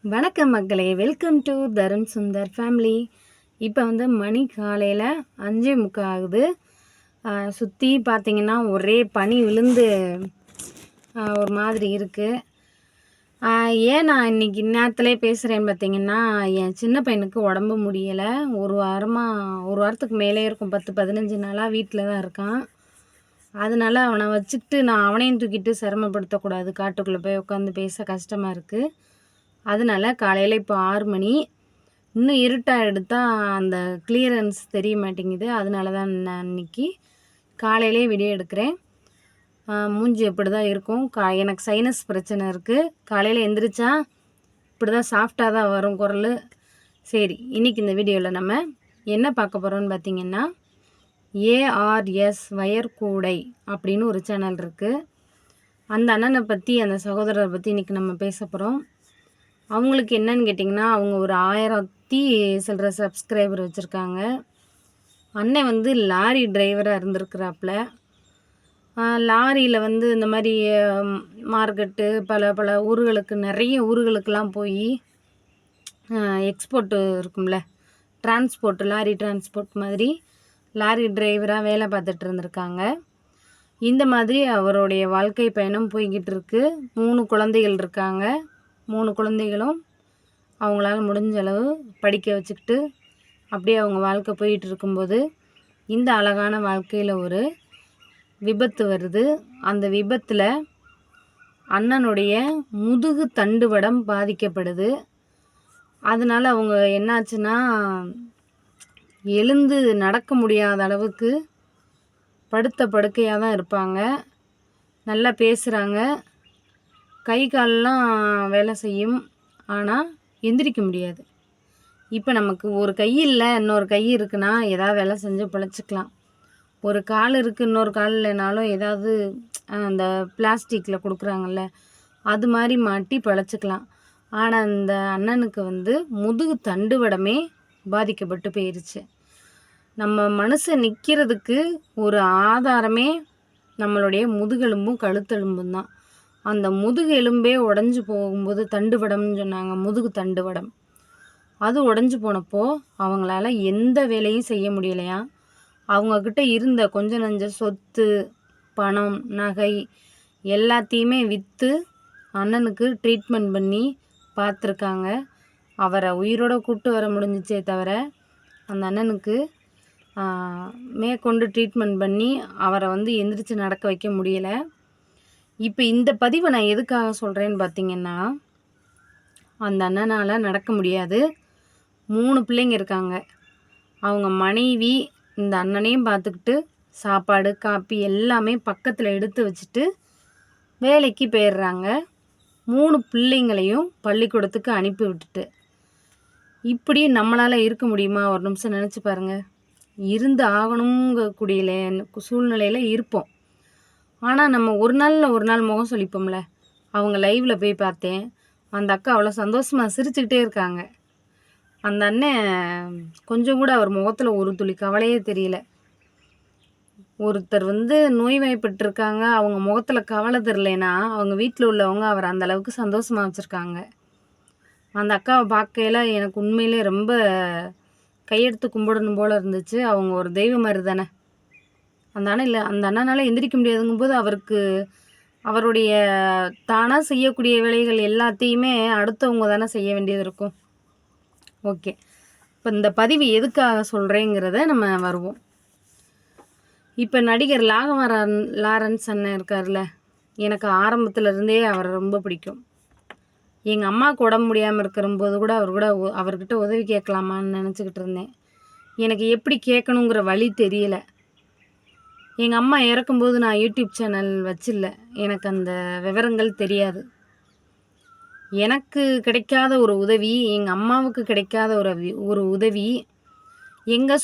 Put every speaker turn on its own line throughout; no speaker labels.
வணக்கம் மக்களே, welcome to Tarun Sundar family. இப்போ மணி காலையில் 5:45 ஆகுது. சுற்றி பார்த்தீங்கன்னா ஒரே பனி விழுந்து ஒரு மாதிரி இருக்குது. ஏன் நான் இன்றைக்கி இந்நேரத்துலேயே பேசுகிறேன்னு பார்த்தீங்கன்னா, என் சின்ன பையனுக்கு உடம்பு முடியலை. ஒரு வாரத்துக்கு மேலே இருக்கும், 10-15 நாளாக வீட்டில் தான் இருக்கான். அதனால அவனை வச்சுக்கிட்டு நான் அவனையும் தூக்கிட்டு சிரமப்படுத்தக்கூடாது, காட்டுக்குள்ளே போய் உட்காந்து பேச கஷ்டமாக இருக்குது. அதனால காலையில் இப்போ 6 மணி, இன்னும் இருட்டாக எடுத்தால் அந்த கிளியரன்ஸ் தெரிய மாட்டேங்குது. அதனால தான் நான் இன்றைக்கி காலையிலே வீடியோ எடுக்கிறேன். மூஞ்சி எப்படி தான் இருக்கும். எனக்கு சைனஸ் பிரச்சனை இருக்குது. காலையில் எந்திரிச்சா இப்படி தான் சாஃப்டாக தான் வரும் குரல். சரி, இன்றைக்கி இந்த வீடியோவில் நம்ம என்ன பார்க்க போகிறோம்னு பார்த்திங்கன்னா, ஏஆர்எஸ் வயர்கூடை அப்படின்னு ஒரு சேனல் இருக்குது. அந்த அண்ணனை பற்றி, அந்த சகோதரரை பற்றி இன்றைக்கி நம்ம பேச போகிறோம். அவங்களுக்கு என்னன்னு கேட்டிங்கன்னா, அவங்க ஒரு 1000 சில்லற சப்ஸ்கிரைபர் வச்சுருக்காங்க. அண்ணன் லாரி டிரைவராக இருந்திருக்கிறாப்புல. லாரியில் இந்த மாதிரி மார்க்கெட்டு பல ஊர்களுக்கு, நிறைய ஊர்களுக்கெல்லாம் போய் எக்ஸ்போர்ட்டு இருக்கும்ல, டிரான்ஸ்போர்ட், லாரி டிரான்ஸ்போர்ட் மாதிரி லாரி டிரைவராக வேலை பார்த்துட்டு இருந்திருக்காங்க. இந்த மாதிரி அவருடைய வாழ்க்கை பயணம் போய்கிட்டு இருக்கு. 3 குழந்தைகள் இருக்காங்க. 3 குழந்தைகளும் அவங்களால முடிஞ்ச அளவு படிக்க வச்சுக்கிட்டு அப்படியே அவங்க வாழ்க்கை போயிட்டு இருக்கும்போது, இந்த அழகான வாழ்க்கையில் ஒரு விபத்து வருது. அந்த விபத்தில் அண்ணனுடைய முதுகு தண்டுவடம் பாதிக்கப்படுது. அதனால் அவங்க என்னாச்சுன்னா, எழுந்து நடக்க முடியாத அளவுக்கு படுத்த படுக்கையாக தான் இருப்பாங்க. நல்லா பேசுகிறாங்க, கை காலெலாம் வேலை செய்யும், ஆனால் எந்திரிக்க முடியாது. இப்போ நமக்கு ஒரு கை இல்லை, இன்னொரு கை இருக்குன்னா ஏதாவது வேலை செஞ்சு பிழைச்சிக்கலாம். ஒரு கால் இருக்குது, இன்னொரு கால் இல்லைனாலும் ஏதாவது அந்த பிளாஸ்டிக்கில் கொடுக்குறாங்கல்ல, அது மாதிரி மாட்டி பிழைச்சிக்கலாம். ஆனால் அந்த அண்ணனுக்கு முதுகு தண்டுவடமே பாதிக்கப்பட்டு போயிடுச்சு. நம்ம மனுஷன் நிற்கிறதுக்கு ஒரு ஆதாரமே நம்மளுடைய முதுகெலும்பும் கழுத்தெலும்பும் தான். அந்த முதுகு எலும்பே உடஞ்சி போகும்போது, தண்டுவடம்னு சொன்னாங்க, முதுகு தண்டுவடம், அது உடஞ்சி போனப்போ அவங்களால எந்த வேலையும் செய்ய முடியலையா. அவங்கக்கிட்ட இருந்த கொஞ்ச நஞ்ச சொத்து, பணம், நகை எல்லாத்தையுமே விற்று அண்ணனுக்கு ட்ரீட்மெண்ட் பண்ணி பார்த்துருக்காங்க. அவரை உயிரோடு கூப்பிட்டு வர முடிஞ்சிச்சே தவிர, அந்த அண்ணனுக்கு மேற்கொண்டு ட்ரீட்மெண்ட் பண்ணி அவரை எந்திரிச்சு நடக்க வைக்க முடியலை. இப்போ இந்த பதிவை நான் எதுக்காக சொல்கிறேன்னு பார்த்திங்கன்னா, அந்த அண்ணனால் நடக்க முடியாது. 3 பிள்ளைங்க இருக்காங்க. அவங்க மனைவி இந்த அண்ணனையும் பார்த்துக்கிட்டு சாப்பாடு, காப்பி எல்லாமே பக்கத்தில் எடுத்து வச்சுட்டு வேலைக்கு போயிடுறாங்க. 3 பிள்ளைங்களையும் பள்ளிக்கூடத்துக்கு அனுப்பி விட்டுட்டு. இப்படி நம்மளால் இருக்க முடியுமா? ஒரு நிமிஷம் நினச்சி பாருங்கள். இருந்து ஆகணுங்கக்கூடிய சூழ்நிலையில் இருப்போம். ஆனால் நம்ம ஒரு நாள் முகம் சொல்லிப்போம்ல. அவங்க லைவில் போய் பார்த்தேன், அந்த அக்கா அவ்வளோ சந்தோஷமாக சிரிச்சுக்கிட்டே இருக்காங்க. அந்த அண்ணன் கொஞ்சம் கூட அவர் முகத்தில் ஒரு துளி கவலையே தெரியல. ஒருத்தர் நோய்வாய்ப்பட்டிருக்காங்க, அவங்க முகத்தில் கவலை தெரியலைன்னா அவங்க வீட்டில் உள்ளவங்க அவர் அந்த அளவுக்கு சந்தோஷமாக வச்சுருக்காங்க. அந்த அக்காவை பார்க்கையில் எனக்கு உண்மையிலே ரொம்ப கையெடுத்து கும்பிடணும் போல் இருந்துச்சு. அவங்க ஒரு தெய்வம் மாதிரி தானே. அந்த அண்ணனால் எந்திரிக்க முடியாதுங்கும்போது அவருடைய தானாக செய்யக்கூடிய வேலைகள் எல்லாத்தையுமே அடுத்தவங்க தானே செய்ய வேண்டியது இருக்கும். ஓகே, இப்போ இந்த பதிவு எதுக்காக சொல்கிறேங்கிறத நம்ம வருவோம். இப்போ நடிகர் லாரன்ஸ் அண்ணன் இருக்கார்ல, எனக்கு ஆரம்பத்துலேருந்தே அவரை ரொம்ப பிடிக்கும். எங்கள் அம்மாவுக்கு உடம்பு முடியாமல் இருக்கிறம்போது கூட அவர்கிட்ட உதவி கேட்கலாமான்னு நினச்சிக்கிட்டு இருந்தேன். எனக்கு எப்படி கேட்கணுங்கிற வழி தெரியல. எங்கள் அம்மா இறக்கும்போது நான் யூடியூப் சேனல் வச்சில்ல, எனக்கு அந்த விவரங்கள் தெரியாது. எனக்கு கிடைக்காத ஒரு உதவி, எங்கள் அம்மாவுக்கு கிடைக்காத ஒரு உதவி எங்கள்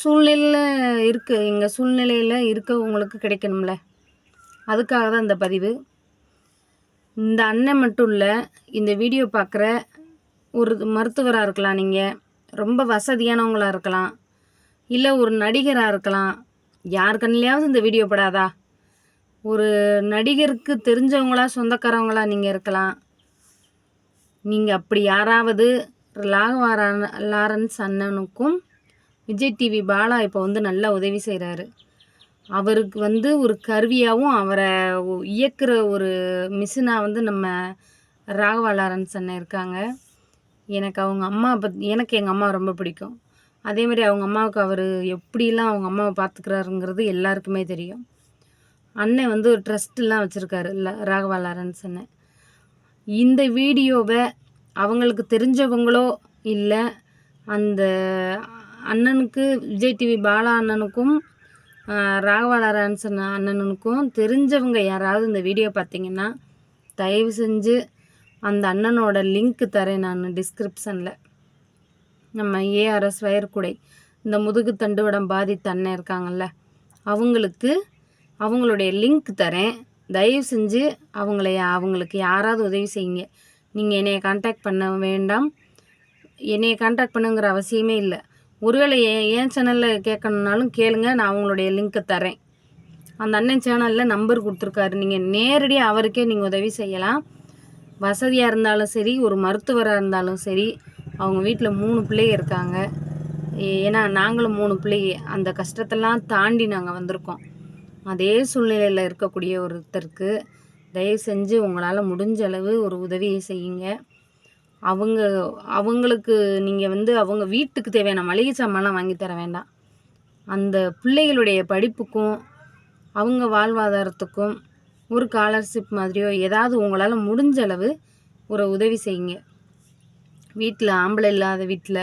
சூழ்நிலையில் இருக்கவங்களுக்கு கிடைக்கணும்ல. அதுக்காக தான் இந்த பதிவு. இந்த அண்ணன் மட்டும் இல்லை, இந்த வீடியோ பார்க்குற ஒரு மருத்துவராக இருக்கலாம், நீங்கள் ரொம்ப வசதியானவங்களாக இருக்கலாம், இல்லை ஒரு நடிகராக இருக்கலாம். யார் கண்ணிலையாவது இந்த வீடியோ படாதா? ஒரு நடிகருக்கு தெரிஞ்சவங்களா, சொந்தக்காரவங்களா நீங்கள் இருக்கலாம். நீங்கள் அப்படி யாராவது ராகவா லாரன்ஸ் அண்ணனுக்கும் விஜய் டிவி பாலா இப்போ வந்து நல்லா உதவி செய்கிறாரு. அவருக்கு வந்து ஒரு கருவியாகவும் அவரை இயக்குற ஒரு மிஷினாக வந்து நம்ம ராகவா லாரன்ஸ் அண்ணன் இருக்காங்க. எனக்கு அவங்க அம்மா எனக்கு எங்கள் அம்மா ரொம்ப பிடிக்கும். அதேமாதிரி அவங்க அம்மாவுக்கு அவர் எப்படிலாம் அவங்க அம்மாவை பார்த்துக்கிறாருங்கிறது எல்லாருக்குமே தெரியும். அண்ணன் வந்து ஒரு ட்ரஸ்ட்லாம் வச்சுருக்காரு ராகவா லாரன்ஸ் அண்ணன். இந்த வீடியோவை அவங்களுக்கு தெரிஞ்சவங்களோ இல்லை அந்த அண்ணனுக்கு விஜய் டிவி பாலா அண்ணனுக்கும் ராகவா லாரன்ஸ் அண்ணனுக்கும் தெரிஞ்சவங்க யாராவது இந்த வீடியோ பார்த்தீங்கன்னா தயவு செஞ்சு அந்த அண்ணனோட லிங்க் தரேன் நான் டிஸ்கிரிப்ஷனில். நம்ம ஏஆர்எஸ் வயர்குடை இந்த முதுகு தண்டுவடம் பாதித்த அண்ணன் இருக்காங்கல்ல, அவங்களுடைய லிங்க் தரேன். தயவு செஞ்சு அவங்களுக்கு யாராவது உதவி செய்யுங்க. நீங்கள் என்னையை கான்டாக்ட் பண்ண வேண்டாம், என்னையை கான்டாக்ட் பண்ணுங்கிற அவசியமே இல்லை. ஒருவேளை என் சேனலில் கேட்கணுன்னாலும் கேளுங்க, நான் அவங்களுடைய லிங்க்கை தரேன். அந்த அண்ணன் சேனலில் நம்பர் கொடுத்துருக்காரு, நீங்கள் நேரடியாக அவருக்கே நீங்கள் உதவி செய்யலாம். வசதியாக இருந்தாலும் சரி, ஒரு மருத்துவராக இருந்தாலும் சரி. அவங்க வீட்டில் 3 பிள்ளைங்க இருக்காங்க. ஏன்னா நாங்களும் 3 பிள்ளைங்க, அந்த கஷ்டத்தெல்லாம் தாண்டி நாங்கள் வந்திருக்கோம். அதே சூழ்நிலையில் இருக்கக்கூடிய ஒருத்தருக்கு தயவு செஞ்சு உங்களால் முடிஞ்ச அளவு ஒரு உதவியை செய்யுங்க. அவங்களுக்கு நீங்கள் வந்து அவங்க வீட்டுக்கு தேவையான மளிகை சாமான்லாம் வாங்கி தர வேண்டாம். அந்த பிள்ளைகளுடைய படிப்புக்கும் அவங்க வாழ்வாதாரத்துக்கும் ஒரு ஸ்காலர்ஷிப் மாதிரியோ ஏதாவது உங்களால் முடிஞ்ச அளவு ஒரு உதவி செய்யுங்க. வீட்டில் ஆம்பளை இல்லாத வீட்டில்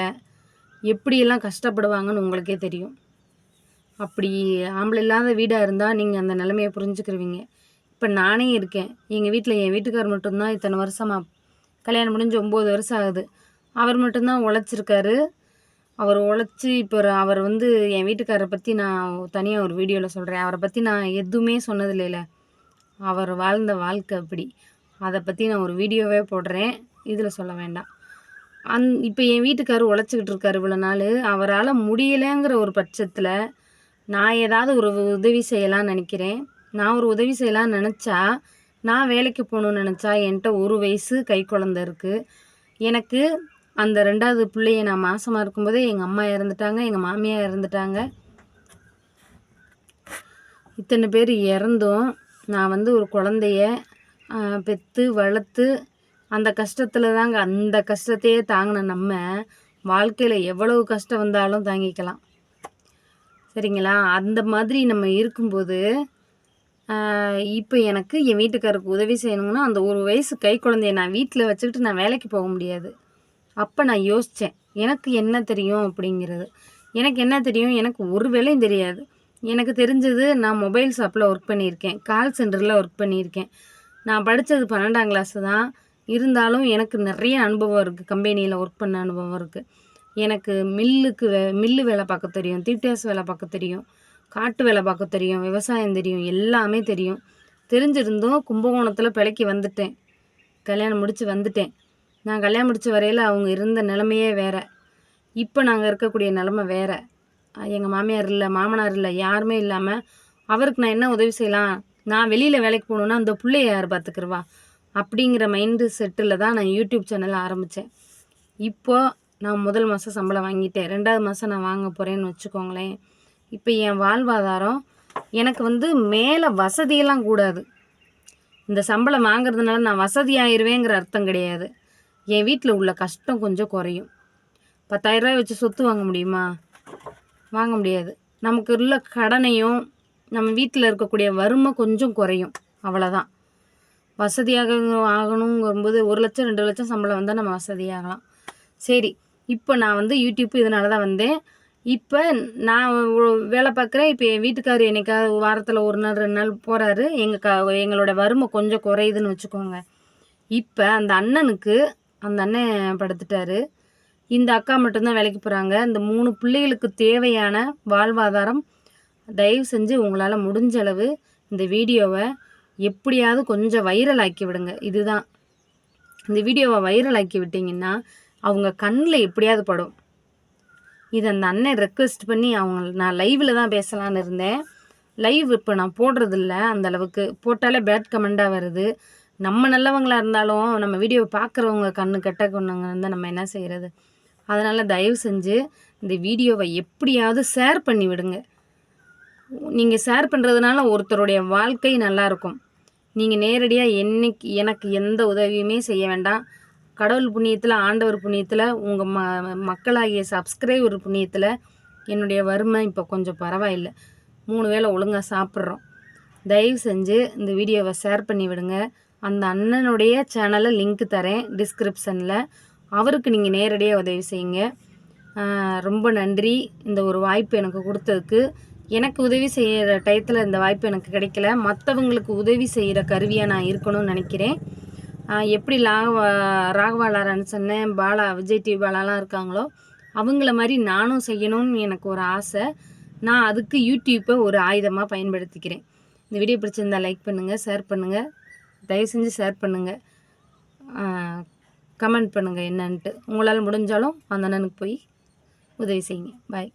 எப்படியெல்லாம் கஷ்டப்படுவாங்கன்னு உங்களுக்கே தெரியும். அப்படி ஆம்பளை இல்லாத வீடாக இருந்தால் நீங்கள் அந்த நிலைமையை புரிஞ்சுக்கிருவீங்க. இப்போ நானே இருக்கேன், எங்கள் வீட்டில் என் வீட்டுக்கார் மட்டும்தான் இத்தனை வருஷமாக, கல்யாணம் முடிஞ்சு 9 வருஷம் ஆகுது. அவர் மட்டும்தான் உழைச்சிருக்காரு. அவர் உழைச்சி இப்போ அவர் வந்து என் வீட்டுக்காரரை பற்றி நான் தனியாக ஒரு வீடியோவில் சொல்கிறேன். அவரை பற்றி நான் எதுவுமே சொன்னதில்லைல, அவர் வாழ்ந்த வாழ்க்கை அப்படி. அதை பற்றி நான் ஒரு வீடியோவே போடுறேன், இதில் சொல்ல வேண்டாம். இப்போ என் வீட்டுக்காரர் உழைச்சிக்கிட்டு இருக்காரு இவ்வளோ நாள். அவரால் முடியலைங்கிற ஒரு பட்சத்தில் நான் ஏதாவது ஒரு உதவி செய்யலாம்னு நினைக்கிறேன். நான் ஒரு உதவி செய்யலாம்னு நினச்சா, நான் வேலைக்கு போகணுன்னு நினச்சா என்கிட்ட 1 வயசு கை குழந்த இருக்குது. எனக்கு அந்த 2வது பிள்ளைய நான் மாசமாக இருக்கும்போதே எங்கள் அம்மா இறந்துட்டாங்க, எங்கள் மாமியார் இறந்துட்டாங்க. இத்தனை பேர் இறந்தும் நான் வந்து ஒரு குழந்தைய பெற்று வளர்த்து அந்த கஷ்டத்தில் தாங்க, அந்த கஷ்டத்தையே தாங்கின நம்ம வாழ்க்கையில் எவ்வளவு கஷ்டம் வந்தாலும் தாங்கிக்கலாம், சரிங்களா? அந்த மாதிரி நம்ம இருக்கும்போது இப்போ எனக்கு என் வீட்டுக்காருக்கு உதவி செய்யணுங்கன்னா அந்த 1 வயசு கை குழந்தைய நான் வீட்டில் வச்சுக்கிட்டு நான் வேலைக்கு போக முடியாது. அப்போ நான் யோசித்தேன், எனக்கு என்ன தெரியும் அப்படிங்கிறது. எனக்கு என்ன தெரியும்? எனக்கு ஒரு வேலையும் தெரியாது. எனக்கு தெரிஞ்சது, நான் மொபைல் ஷாப்பில் ஒர்க் பண்ணியிருக்கேன், கால் சென்டரில் ஒர்க் பண்ணியிருக்கேன். நான் படித்தது 12ஆம் கிளாஸு தான். இருந்தாலும் எனக்கு நிறைய அனுபவம் இருக்குது, கம்பெனியில் ஒர்க் பண்ண அனுபவம் இருக்குது. எனக்கு மில்லு வேலை பார்க்க தெரியும், தீப்டாஸ் வேலை பார்க்க தெரியும், காட்டு வேலை பார்க்க தெரியும், விவசாயம் தெரியும், எல்லாமே தெரியும். தெரிஞ்சிருந்தும் கும்பகோணத்தில் பிழைக்கி வந்துட்டேன், கல்யாணம் முடித்து வந்துட்டேன். நான் கல்யாணம் முடித்த வரையில் அவங்க இருந்த நிலமையே வேறு, இப்போ நாங்கள் இருக்கக்கூடிய நிலமை வேறு. எங்கள் மாமியார் இல்லை, மாமனார் இல்லை, யாருமே இல்லாமல் அவருக்கு நான் என்ன உதவி செய்யலாம்? நான் வெளியில் வேலைக்கு போகணுன்னா அந்த பிள்ளைய யார் பார்த்துக்குருவா? அப்படிங்கிற மைண்டு செட்டில் தான் நான் யூடியூப் சேனல் ஆரம்பித்தேன். இப்போது நான் முதல் மாதம் சம்பளம் வாங்கிட்டேன், 2வது மாதம் நான் வாங்க போகிறேன்னு வச்சுக்கோங்களேன். இப்போ என் வாழ்வாதாரம் எனக்கு வந்து மேலே வசதியெல்லாம் கூடாது. இந்த சம்பளம் வாங்குறதுனால நான் வசதி ஆயிடுவேங்கிற அர்த்தம் கிடையாது. என் வீட்டில் உள்ள கஷ்டம் கொஞ்சம் குறையும். 10,000 ரூபாய் வச்சு சொத்து வாங்க முடியுமா? வாங்க முடியாது. நமக்கு உள்ள கடனையும் நம்ம வீட்டில் இருக்கக்கூடிய வறுமை கொஞ்சம் குறையும், அவ்வளோதான். வசதியாக ஆகணுங்கும்போது 1 லட்சம் 2 லட்சம் சம்பளம் வந்தால் நம்ம வசதியாகலாம். சரி, இப்போ நான் வந்து யூடியூப் இதனால தான் வந்தேன். இப்போ நான் வேலை பார்க்குறேன். இப்போ என் வீட்டுக்காரர் என்னைக்காவது வாரத்தில் 1 நாள் 2 நாள் போகிறாரு. எங்களோட வறுமை கொஞ்சம் குறையுதுன்னு வச்சுக்கோங்க. இப்போ அந்த அண்ணன் படுத்துட்டாரு. இந்த அக்கா மட்டும்தான் வேலைக்கு போகிறாங்க. இந்த 3 பிள்ளைகளுக்கு தேவையான வாழ்வாதாரம் தயவு செஞ்சு உங்களால் முடிஞ்ச அளவு இந்த வீடியோவை எப்படியாவது கொஞ்சம் வைரல் ஆக்கி விடுங்க. இதுதான், இந்த வீடியோவை வைரல் ஆக்கி விட்டிங்கன்னா அவங்க கண்ணில் எப்படியாவது படும். இதை அந்த அண்ணன் ரெக்வெஸ்ட் பண்ணி நான் லைவில் தான் பேசலான்னு இருந்தேன். லைவ் இப்போ நான் போடுறதில்ல, அந்தளவுக்கு போட்டாலே பேட் கமெண்டாக வருது. நம்ம நல்லவங்களாக இருந்தாலும் நம்ம வீடியோவை பார்க்குறவங்க கண்ணு கெட்ட கொண்டவங்க இருந்தால் நம்ம என்ன செய்கிறது? அதனால் தயவு செஞ்சு இந்த வீடியோவை எப்படியாவது ஷேர் பண்ணி விடுங்க. நீங்கள் ஷேர் பண்ணுறதுனால ஒருத்தருடைய வாழ்க்கை நல்லாயிருக்கும். நீங்கள் நேரடியாக எனக்கு எந்த உதவியுமே செய்ய வேண்டாம். கடவுள் புண்ணியத்தில், ஆண்டவர் புண்ணியத்தில், உங்கள் மக்களாகிய சப்ஸ்கிரைபர் புண்ணியத்தில் என்னுடைய வறுமை இப்போ கொஞ்சம் பரவாயில்லை. 3 வேளை ஒழுங்காக சாப்பிட்றோம். தயவு செஞ்சு இந்த வீடியோவை ஷேர் பண்ணி விடுங்க. அந்த அண்ணனுடைய சேனலை லிங்க் தரேன் டிஸ்கிரிப்ஷனில். அவருக்கு நீங்கள் நேரடியாக உதவி செய்யுங்க. ரொம்ப நன்றி இந்த ஒரு வாய்ப்பு எனக்கு கொடுத்ததுக்கு. எனக்கு உதவி செய்கிற டயத்தில் இந்த வாய்ப்பு எனக்கு கிடைக்கல. மற்றவங்களுக்கு உதவி செய்கிற கருவியாக நான் இருக்கணும்னு நினைக்கிறேன். எப்படி ராகவா லாரன்ஸ் அண்ணன், பாலா, விஜய் டிவி பாலாலாம் இருக்காங்களோ அவங்கள மாதிரி நானும் செய்யணும்னு எனக்கு ஒரு ஆசை. நான் அதுக்கு யூடியூப்பை ஒரு ஆயுதமாக பயன்படுத்திக்கிறேன். இந்த வீடியோ பிடிச்சிருந்தா லைக் பண்ணுங்கள், ஷேர் பண்ணுங்கள். தயவு செஞ்சு ஷேர் பண்ணுங்கள், கமெண்ட் பண்ணுங்கள் என்னன்ட்டு. உங்களால் முடிஞ்சாலும் அந்த அண்ணனுக்கு போய் உதவி செய்யுங்க. பாய்.